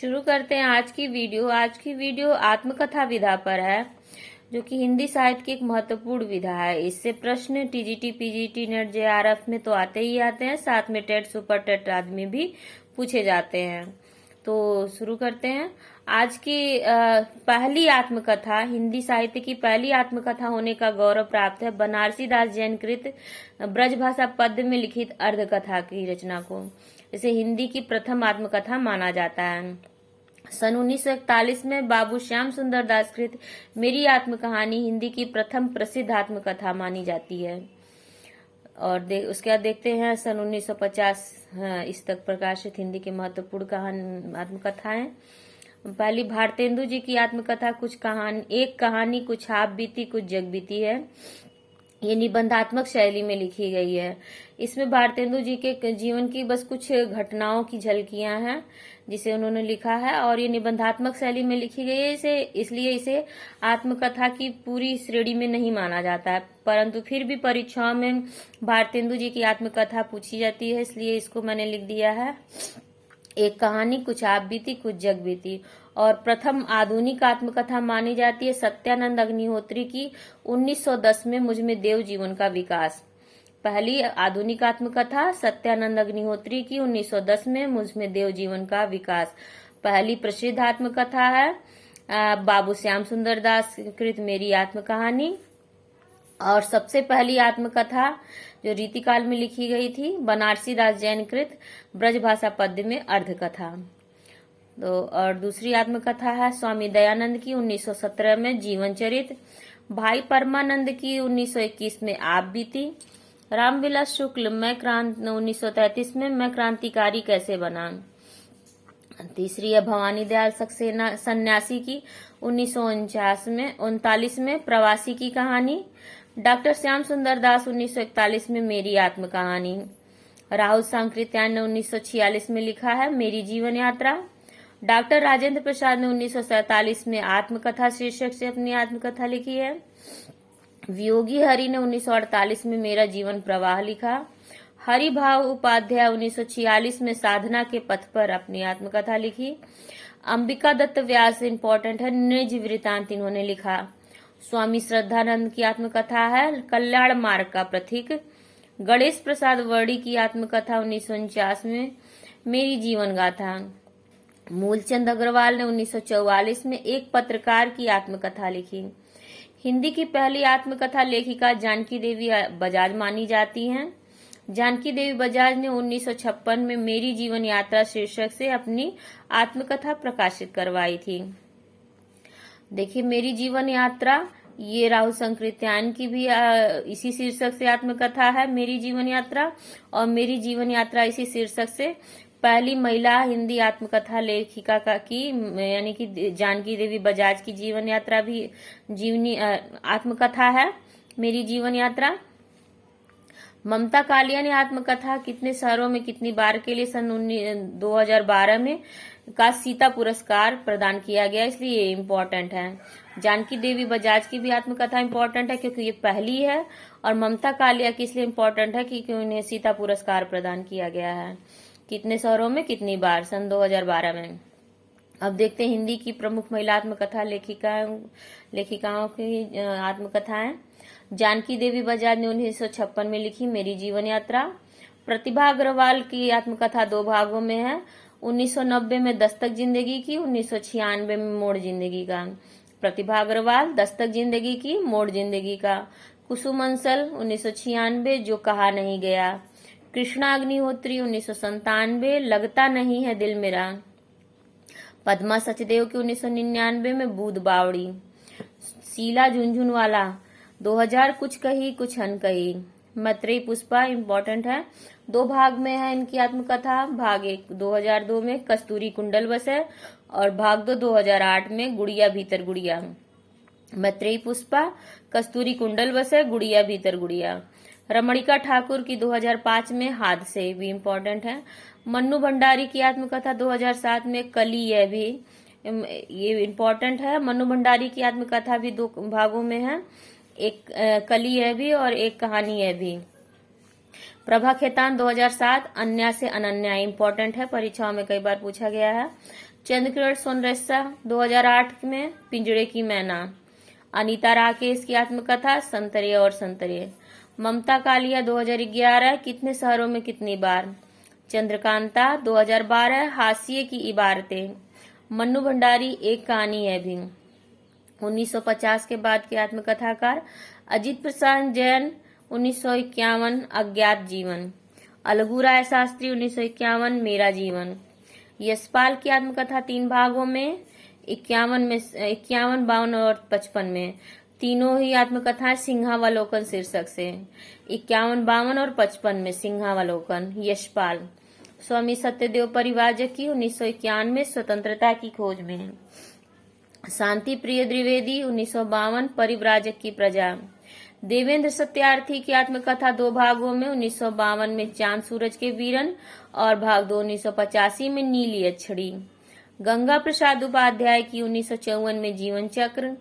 शुरू करते हैं आज की वीडियो। आज की वीडियो आत्मकथा विधा पर है, जो कि हिंदी साहित्य की एक महत्वपूर्ण विधा है। इससे प्रश्न टीजीटी, पीजीटी, नेट, जेआरएफ में तो आते ही आते हैं, साथ में टेट, सुपर टेट आदि में भी पूछे जाते हैं। तो शुरू करते हैं। आज की पहली आत्मकथा, हिंदी साहित्य की पहली आत्मकथा होने का गौरव प्राप्त है बनारसी दास जैन कृत ब्रजभाषा पद्य में लिखित अर्धकथा की रचना को। इसे हिंदी की प्रथम आत्मकथा माना जाता है। सन 1941 में बाबू श्याम सुंदर दास कृत मेरी आत्मकहानी हिंदी की प्रथम प्रसिद्ध आत्मकथा मानी जाती है। और उसके बाद देखते हैं सन 1950 इस तक प्रकाशित हिंदी के महत्वपूर्ण आत्मकथाएं। पहली भारतेंदु जी की आत्मकथा एक कहानी कुछ आप बीती कुछ जग बीती है। ये निबंधात्मक शैली में लिखी गई है। इसमें भारतेंदु जी के जीवन की बस कुछ घटनाओं की झलकियां हैं जिसे उन्होंने लिखा है, और ये निबंधात्मक शैली में लिखी गई है। इसलिए इसे आत्मकथा की पूरी श्रेणी में नहीं माना जाता है, परंतु फिर भी परीक्षाओं में भारतेंदु जी की आत्मकथा पूछी जाती है, इसलिए इसको मैंने लिख दिया है एक कहानी कुछ आप बीती कुछ जग बीती। और प्रथम आधुनिक आत्मकथा मानी जाती है सत्यानंद अग्निहोत्री की 1910 में मुझ में देव जीवन का विकास। पहली आधुनिक आत्मकथा सत्यानंद अग्निहोत्री की 1910 में मुझ में देव जीवन का विकास। पहली प्रसिद्ध आत्मकथा है बाबू श्याम सुंदर दास कृत मेरी आत्मकहानी। और सबसे पहली आत्मकथा जो रीतिकाल में लिखी गई थी बनारसी दास जैन कृत ब्रजभाषा पद्य में अर्धकथा। तो और दूसरी आत्मकथा है स्वामी दयानंद की 1917 में जीवन चरित। भाई परमानंद की 1921 में आप बीती। रामविलास शुक्ल 1933 में मैं क्रांतिकारी कैसे बना। तीसरी है भवानी दयाल सक्सेना सन्यासी की 1939 में प्रवासी की कहानी। डॉक्टर श्याम सुंदर दास 1941 में मेरी आत्मकहानी। राहुल सांकृत्यायन ने 1946 में लिखा है मेरी जीवन यात्रा। डॉक्टर राजेंद्र प्रसाद ने 1947 में आत्मकथा शीर्षक से अपनी आत्मकथा लिखी है। वियोगी हरि ने 1948 में मेरा जीवन प्रवाह लिखा। हरिभाव उपाध्याय 1946 में साधना के पथ पर अपनी आत्मकथा लिखी। अंबिका दत्त व्यास इम्पोर्टेंट है, निज वृतांत इन्होंने लिखा। स्वामी श्रद्धानंद की आत्मकथा है कल्याण मार्ग का प्रतीक। गणेश प्रसाद वर्ड़ी की आत्मकथा 1949 में मेरी जीवन गाथा। मूलचंद अग्रवाल ने 1944 में एक पत्रकार की आत्मकथा लिखी। हिंदी की पहली आत्मकथा लेखिका जानकी देवी बजाज मानी जाती हैं। जानकी देवी बजाज ने 1956 में मेरी जीवन यात्रा शीर्षक से अपनी आत्मकथा प्रकाशित करवाई थी। देखिए मेरी जीवन यात्रा, ये राहुल सांकृत्यायन की भी इसी शीर्षक से आत्मकथा है मेरी जीवन यात्रा। और मेरी जीवन यात्रा इसी शीर्षक से पहली महिला हिंदी आत्मकथा लेखिका की यानी कि जानकी देवी बजाज की जीवन यात्रा भी जीवनी आत्मकथा है मेरी जीवन यात्रा। ममता कालिया ने आत्मकथा कितने शहरों में कितनी बार के लिए सन 2012 में का सीता पुरस्कार प्रदान किया गया, इसलिए ये इम्पोर्टेंट है। जानकी देवी बजाज की भी आत्मकथा इम्पोर्टेंट है क्योंकि ये पहली है, और ममता कालिया की इसलिए इम्पोर्टेंट है क्योंकि उन्हें सीता पुरस्कार प्रदान किया गया है। कितने शहरों में कितनी बार, सन 2012 में। अब देखते हैं हिंदी की प्रमुख महिला आत्मकथा लेखिकाओं की आत्मकथाएं। जानकी देवी बजाज ने 1956 में लिखी मेरी जीवन यात्रा। प्रतिभा अग्रवाल की आत्मकथा दो भागों में है, 1990 में दस्तक जिंदगी की, 1996 में मोड़ जिंदगी का। प्रतिभा अग्रवाल दस्तक जिंदगी की, मोड़ जिंदगी का। कुसुम अंसल 1996 जो कहा नहीं गया। कृष्णा अग्निहोत्री 1997 लगता नहीं है दिल मेरा। पद्मा सचदेव की 1999 में बूंद बावड़ी। शीला झुंझुनवाला 2000 कुछ कही कुछ अनकही। मैत्रेयी पुष्पा इम्पोर्टेंट है, दो भाग में है इनकी आत्मकथा। भाग 1 2002 में कस्तूरी कुंडल बसे, और भाग 2 2008 में गुड़िया भीतर गुड़िया। मैत्रेयी पुष्पा, कस्तूरी कुंडल बसे, गुड़िया भीतर गुड़िया। रमणिका ठाकुर की 2005 में हादसे भी इम्पोर्टेंट है। मन्नू भंडारी की आत्मकथा 2007 में कली, यह भी ये इम्पोर्टेंट है। मन्नू भंडारी की आत्मकथा भी दो भागों में है, एक कली है भी और एक कहानी है भी। प्रभा खेतान 2007 अन्या से अनन्या इंपॉर्टेंट है, परीक्षाओं में कई बार पूछा गया है। चंद्रकिरण सोनरेस्सा 2008 में पिंजड़े की मैना। अनीता राकेश की आत्मकथा संतरे और संतरे। ममता कालिया 2011 कितने शहरों में कितनी बार। चंद्रकांता 2012 हाशिए की इबारतें। मन्नू भंडारी एक कहानी है भी। 1950 के बाद के आत्मकथाकार अजित प्रसाद जैन 1951 अज्ञात जीवन। अलगू राय शास्त्री 1951 मेरा जीवन। यशपाल की आत्मकथा 3 भागों में 51, 52 और 55 में। तीनों ही आत्मकथाएं सिंहावलोकन शीर्षक से। 51, 52 और 55 में सिंहावलोकन। यशपाल। स्वामी सत्यदेव परिव्राजक की 1991 में स्वतंत्रता की खोज में। शांति प्रिय द्विवेदी 1952 परिव्राजक की प्रजा। देवेंद्र सत्यार्थी की आत्मकथा 2 भागों में 1952 में चांद सूरज के वीरन और भाग 2 1985 में नीली अक्षड़ी। गंगा प्रसाद उपाध्याय की 1954 में जीवन चक्र।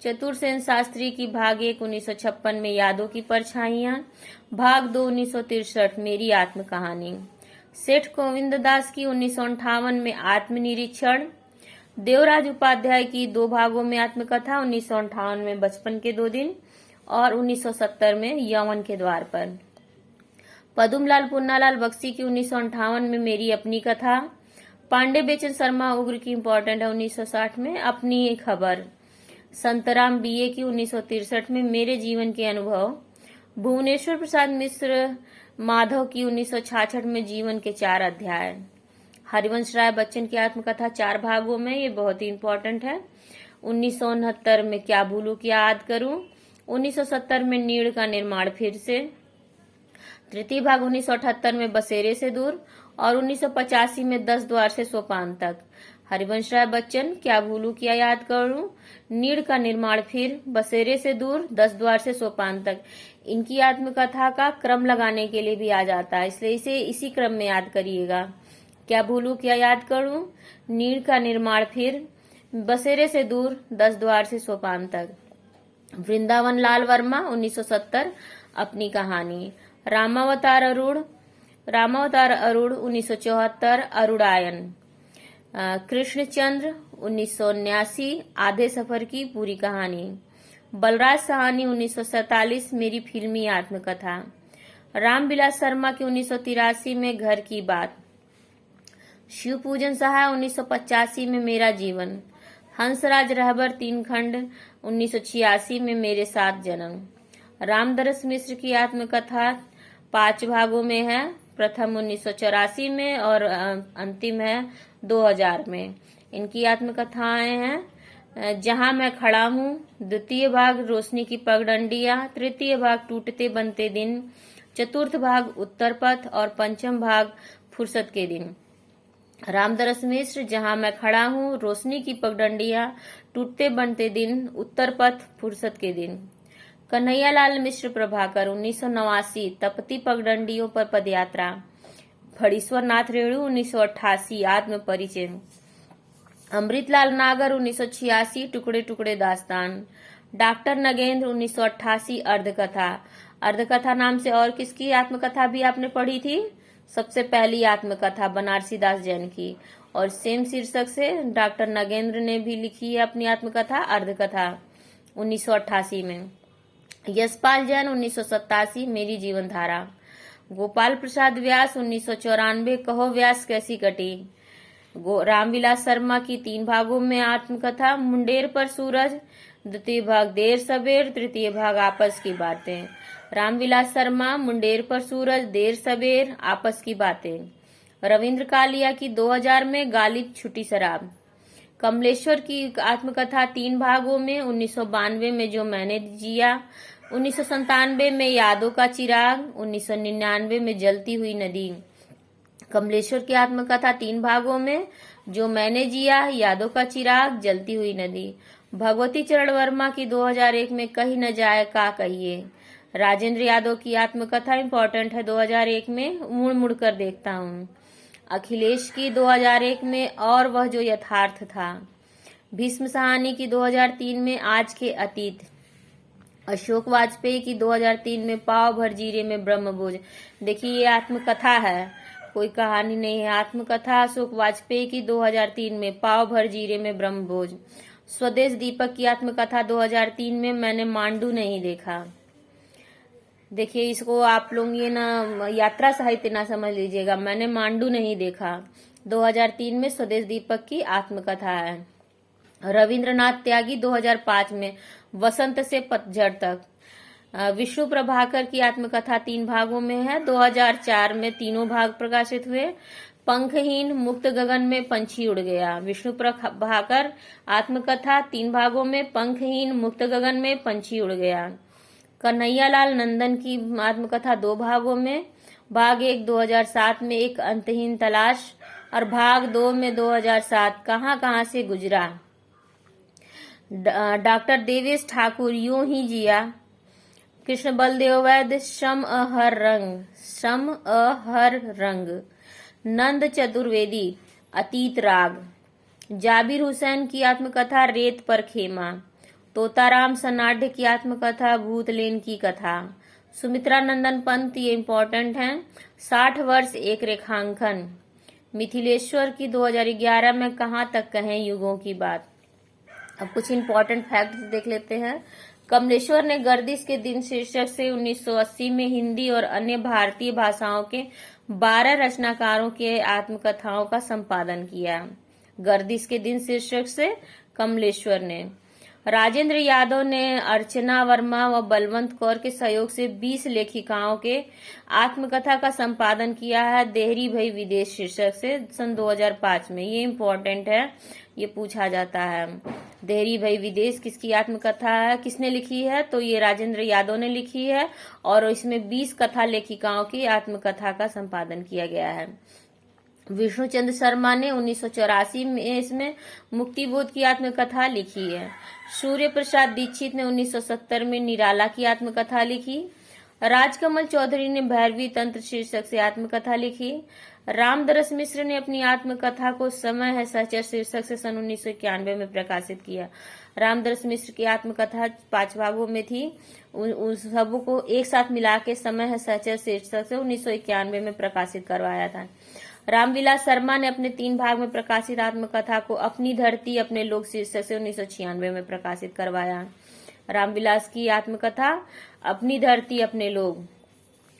चतुर्सेन शास्त्री की भाग 1 1956 में यादों की परछाइयां। भाग 2 1963 मेरी आत्म कहानी। सेठ गोविंद दास की 1958 में आत्मनिरीक्षण। देवराज उपाध्याय की 2 भागों में आत्मकथा 1958 में बचपन के 2 दिन और 1970 में यौवन के द्वार पर। पदुमलाल पुन्नालाल बख्शी की 1958 में मेरी अपनी कथा। पांडे बेचन शर्मा उग्र की इम्पोर्टेंट है 1960 में अपनी एक खबर। संतराम बीए की 1963 में मेरे जीवन के अनुभव। भुवनेश्वर प्रसाद मिश्र माधव की 1966 में जीवन के 4 अध्याय। हरिवंश राय बच्चन की आत्मकथा 4 भागों में, ये बहुत ही इम्पोर्टेंट है। 1969 में क्या भूलूं क्या याद करूं। 1970 में नीड़ का निर्माण फिर से। तृतीय भाग 1978 में बसेरे से दूर और 1985 में 10 द्वार से सोपान तक। हरिवंश राय बच्चन क्या भूलूं क्या याद करूं, नीड़ का निर्माण फिर, बसेरे से दूर, 10 द्वार से सोपान तक। इनकी आत्मकथा का क्रम लगाने के लिए भी आ जाता है, इसलिए इसे इसी क्रम में याद करिएगा। क्या भूलूं क्या याद करूं, नीड़ का निर्माण फिर, बसेरे से दूर, 10 द्वार से सोपान तक। वृंदावन लाल वर्मा 1970 अपनी कहानी। रामावतार अरुण 1974 अरुणायन। कृष्णचंद्र 1979 आधे सफर की पूरी कहानी। बलराज साहनी 1947 मेरी फिल्मी आत्मकथा। रामविलास शर्मा की 1983 में घर की बात। शिव पूजन सहाय 1985 में मेरा जीवन। हंसराज रहबर 3 खंड 1986 में मेरे साथ जन्म। रामदरस मिश्र की आत्मकथा 5 भागों में है, प्रथम 1984 में और अंतिम है 2000 में। इनकी आत्मकथाएं हैं जहां मैं खड़ा हूं, द्वितीय भाग रोशनी की पगडंडियां, तृतीय भाग टूटते बनते दिन, चतुर्थ भाग उत्तर पथ और पंचम भाग फुर्सत के दिन। रामदरस मिश्र जहां मैं खड़ा हूं, रोशनी की पगडंडियां, टूटते बनते दिन, उत्तर पथ, फुर्सत के दिन। कन्हैयालाल मिश्र प्रभाकर 1989 तपती पगडंडियों पर पदयात्रा। फणीश्वर नाथ रेणु 1988 आत्म परिचय। अमृतलाल नागर 1986 टुकड़े टुकड़े दास्तान। डॉक्टर नगेंद्र 1988 अर्धकथा। अर्धकथा नाम से और किसकी आत्मकथा भी आपने पढ़ी थी? सबसे पहली आत्मकथा बनारसी दास जैन की, और सेम शीर्षक से डॉक्टर नगेंद्र ने भी लिखी है अपनी आत्मकथा अर्धकथा 1988 में। यशपाल जैन 1987 मेरी जीवन धारा। गोपाल प्रसाद व्यास 1994 कहो व्यास कैसी कटी। रामविलास शर्मा की 3 भागों में आत्मकथा मुंडेर पर सूरज, द्वितीय भाग देर सबेर, तृतीय भाग आपस की बातें। रामविलास शर्मा मुंडेर पर सूरज, देर सबेर, आपस की बातें। रविंद्र कालिया की 2000 में गालिब छुटी शराब। कमलेश्वर की आत्मकथा 3 भागों में 1992 में जो मैंने जिया, 1997 में यादों का चिराग, 1999 में जलती हुई नदी। कमलेश्वर की आत्मकथा 3 भागों में जो मैंने जिया, यादों का चिराग, जलती हुई नदी। भगवती चरण वर्मा की 2001 में कही न जाए का कहिए। राजेंद्र यादव की आत्मकथा इम्पोर्टेंट है 2001 में, मुड़ मुड़ कर देखता हूँ। अखिलेश की 2001 में और वह जो यथार्थ था। भीष्म साहनी की 2003 में आज के अतीत। अशोक वाजपेयी की 2003 में पाव भर जीरे में ब्रह्मभोज। देखिए ये आत्मकथा है, कोई कहानी नहीं है, आत्मकथा। अशोक वाजपेयी की 2003 में पाव भर जीरे में ब्रह्मभोज। स्वदेश दीपक की आत्मकथा 2003 में मैंने मांडू नहीं देखा। देखिए इसको आप लोग ये ना यात्रा साहित्य ना समझ लीजिएगा, मैंने मांडू नहीं देखा। 2003 में स्वदेश दीपक की आत्मकथा है। रविंद्रनाथ त्यागी 2005 में वसंत से पतझड़ तक। विष्णु प्रभाकर की आत्मकथा 3 भागों में है। 2004 में तीनों भाग प्रकाशित हुए। पंखहीन मुक्त गगन में पंछी उड़ गया। विष्णु प्रभाकर आत्मकथा 3 भागों में, पंखहीन मुक्त गगन में पंछी उड़ गया। कन्हैयालाल नंदन की आत्मकथा 2 भागों में। भाग 1 2007 में एक अंतहीन तलाश, और भाग 2 में 2007 कहां कहां से गुजरा। डॉक्टर देवेश ठाकुर यूं ही जिया। कृष्ण बलदेव वैद्य श्रम अहर रंग, श्रम अहर रंग। नंद चतुर्वेदी अतीत राग। जाबिर हुसैन की आत्मकथा रेत पर खेमा। तोताराम सनाढ़ की आत्मकथा भूतलेन की कथा। सुमित्रा नंदन पंत, ये इम्पोर्टेंट है, 60 वर्ष एक रेखांकन। मिथिलेश्वर की 2011 में कहां तक कहें युगों की बात। अब कुछ इम्पोर्टेंट फैक्ट्स देख लेते हैं। कमलेश्वर ने गर्दिश के दिन शीर्षक से 1980 में हिंदी और अन्य भारतीय भाषाओं के 12 रचनाकारों के आत्मकथाओं का संपादन किया। गर्दिश के दिन शीर्षक से कमलेश्वर ने। राजेंद्र यादव ने अर्चना वर्मा व बलवंत कौर के सहयोग से 20 लेखिकाओं के आत्मकथा का संपादन किया है। देहरी भई विदेश शीर्षक से सन 2005 में। ये इम्पोर्टेंट है, ये पूछा जाता है। देहरी भई विदेश किसकी आत्मकथा है, किसने लिखी है, तो ये राजेंद्र यादव ने लिखी है, और इसमें 20 कथा लेखिकाओं की आत्मकथा का संपादन किया गया है। विष्णुचंद्र शर्मा ने 1984 में इसमें मुक्तिबोध की आत्मकथा लिखी है। सूर्य प्रसाद दीक्षित ने 1970 में निराला की आत्मकथा लिखी। राजकमल चौधरी ने भैरवी तंत्र शीर्षक से आत्मकथा लिखी। रामदरस मिश्र ने अपनी आत्मकथा को समय है सहचर शीर्षक से सन 1991 में प्रकाशित किया। रामदरस मिश्र की आत्मकथा 5 भागों में थी, उन सबों को एक साथ मिला के समय है सहचर शीर्षक से 1991 में प्रकाशित करवाया था। रामविलास शर्मा ने अपने 3 भाग में प्रकाशित आत्मकथा को अपनी धरती अपने लोग शीर्षक से 1996 में प्रकाशित करवाया। रामविलास की आत्मकथा अपनी धरती अपने लोग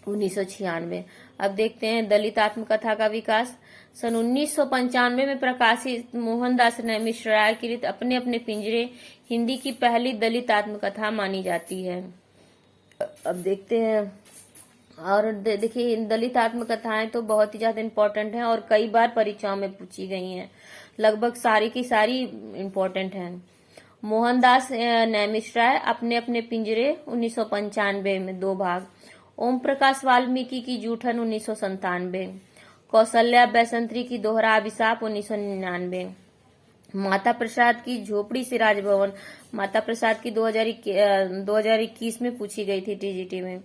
1996। अब देखते हैं दलित आत्मकथा का विकास। सन 1995 में प्रकाशित मोहनदास मिश्रा कृत अपने अपने पिंजरे हिंदी की पहली दलित आत्मकथा मानी जाती है। अब देखते हैं, और देखिए दलित आत्मकथाएं तो बहुत ही ज्यादा इम्पोर्टेंट हैं और कई बार परीक्षाओं में पूछी गई हैं, लगभग सारी की सारी इम्पोर्टेंट हैं। मोहनदास नैमिषराय अपने अपने पिंजरे 1995 में 2 भाग। ओम प्रकाश वाल्मीकि की जूठन 1997। कौशल्या बैसंत्री की दोहरा अभिशाप 1999। माता प्रसाद की झोपड़ी से राजभवन, माता प्रसाद की 2021 में पूछी गई थी टीजीटी में।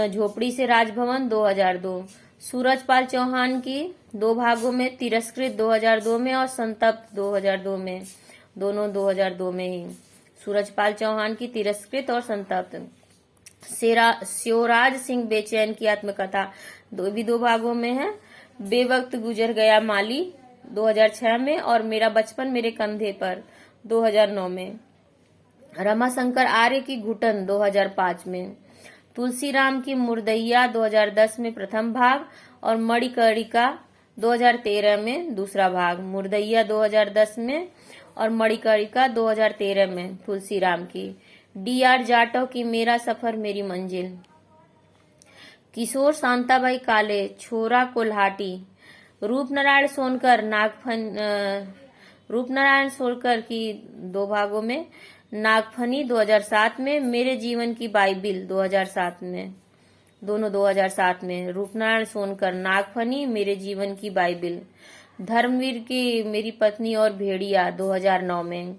झोपड़ी से राजभवन 2002। सूरजपाल चौहान की 2 भागों में, तिरस्कृत 2002 में और संतप्त 2002 में, दोनों 2002 में ही। सूरजपाल चौहान की तिरस्कृत और संतप्त। शिवराज सिंह बेचैन की आत्मकथा 2 भागों में है। बेवक्त गुजर गया माली 2006 में और मेरा बचपन मेरे कंधे पर 2009 में। रमाशंकर आर्य की घुटन 2005 में। तुलसीराम की मुर्दैया 2010 में प्रथम भाग और मणिकर्णिका 2013 में दूसरा भाग। मुर्दैया 2010 में और मणिकर्णिका 2013 में तुलसीराम की। DR जाटव की मेरा सफर मेरी मंजिल। किशोर शांताबाई काले छोरा कोल्हाटी। रूपनारायण सोनकर की 2 भागों में। नागफनी 2007 में। मेरे जीवन की बाइबिल 2007 में, दोनों 2007 में। रूपनारायण सोनकर नागफनी, मेरे जीवन की बाइबिल। धर्मवीर की मेरी पत्नी और भेड़िया 2009 में।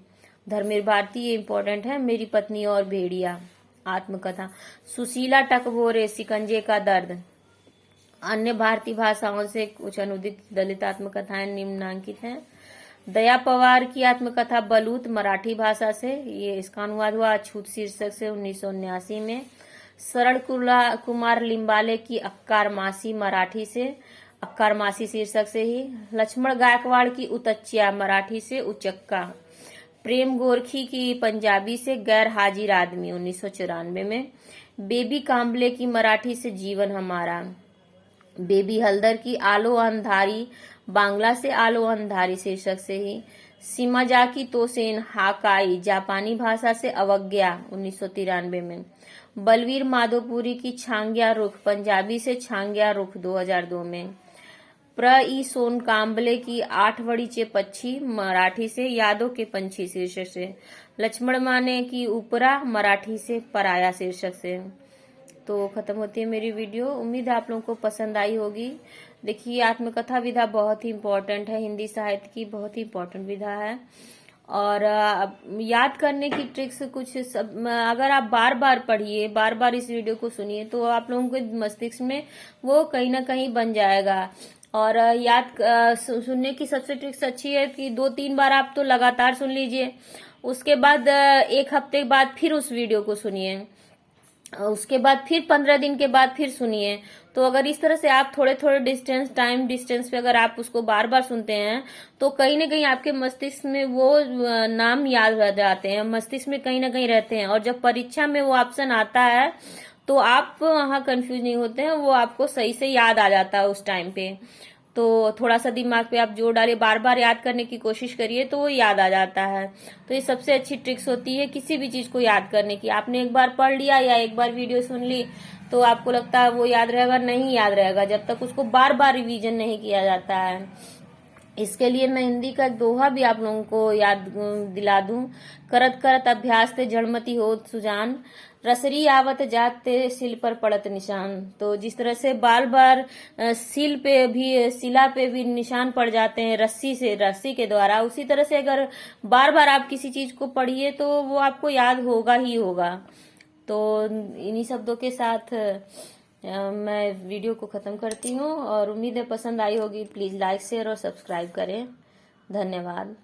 धर्मवीर भारती, ये इम्पोर्टेंट है, मेरी पत्नी और भेड़िया आत्मकथा। सुशीला टकबोरे शिकंजे का दर्द। अन्य भारतीय भाषाओं से कुछ अनुदित दलित आत्मकथाएं निम्नांकित हैं। दया पवार की आत्मकथा बलूत मराठी भाषा से, ये इसका अनुवाद हुआ अछूत शीर्षक से 1979 में। शरण कुमार लिम्बाले की अक्कार मासी मराठी से, अक्कार मासी शीर्षक से ही। लक्ष्मण गायकवाड़ की उतच्चिया मराठी से उचक्का। प्रेम गोरखी की पंजाबी से गैर हाजिर आदमी 1994 में। बेबी काम्बले की मराठी से जीवन हमारा। बेबी हल्दर की आलो अंधारी बांग्ला से आलो अंधारी शीर्षक से ही। सीमाजाकी तोसेन हाकाई जापानी भाषा से अवज्ञा 1993 में। बलवीर माधोपुरी की छांग्या रुख पंजाबी से छांग्या रुख 2002 में। ई सोन काम्बले की 8 वड़ीचे पक्षी मराठी से यादों के पंछी शीर्षक से। लक्ष्मण माने की उपरा मराठी से पराया शीर्षक से। तो खत्म होती है मेरी वीडियो। उम्मीद है आप लोगों को पसंद आई होगी। देखिए, आत्मकथा विधा बहुत ही इम्पोर्टेंट है, हिंदी साहित्य की बहुत ही इम्पोर्टेंट विधा है। और याद करने की ट्रिक्स कुछ अगर आप बार बार पढ़िए, बार बार इस वीडियो को सुनिए, तो आप लोगों के मस्तिष्क में वो कहीं ना कहीं बन जाएगा। और याद सुनने की सबसे ट्रिक्स अच्छी है कि 2-3 बार आप तो लगातार सुन लीजिए, उसके बाद 1 हफ्ते बाद फिर उस वीडियो को सुनिए, उसके बाद फिर 15 दिन के बाद फिर सुनिए। तो अगर इस तरह से आप थोड़े थोड़े टाइम डिस्टेंस पे अगर आप उसको बार बार सुनते हैं, तो कहीं ना कहीं आपके मस्तिष्क में वो नाम याद रह जाते हैं, मस्तिष्क में कहीं ना कहीं रहते हैं। और जब परीक्षा में वो ऑप्शन आता है तो आप वहां कंफ्यूज नहीं होते हैं, वो आपको सही से याद आ जाता है उस टाइम पे। तो थोड़ा सा दिमाग पे आप जोर डालिए, बार बार याद करने की कोशिश करिए, तो वो याद आ जाता है। तो ये सबसे अच्छी ट्रिक्स होती है किसी भी चीज को याद करने की। आपने एक बार पढ़ लिया या एक बार वीडियो सुन ली तो आपको लगता है वो याद रहेगा, नहीं याद रहेगा जब तक उसको बार बार रिवीजन नहीं किया जाता है। इसके लिए मैं हिंदी का एक दोहा भी आप लोगों को याद दिला दूं। करत करत अभ्यास ते जड़मती हो सुजान, रसरी आवत जात ते सिल पर पड़त निशान। तो जिस तरह से बार बार शिला पे भी निशान पड़ जाते हैं रस्सी के द्वारा, उसी तरह से अगर बार बार आप किसी चीज को पढ़िए तो वो आपको याद होगा ही होगा। तो इन्हीं शब्दों के साथ मैं वीडियो को ख़त्म करती हूँ और उम्मीद है पसंद आई होगी। प्लीज़ लाइक शेयर और सब्सक्राइब करें। धन्यवाद।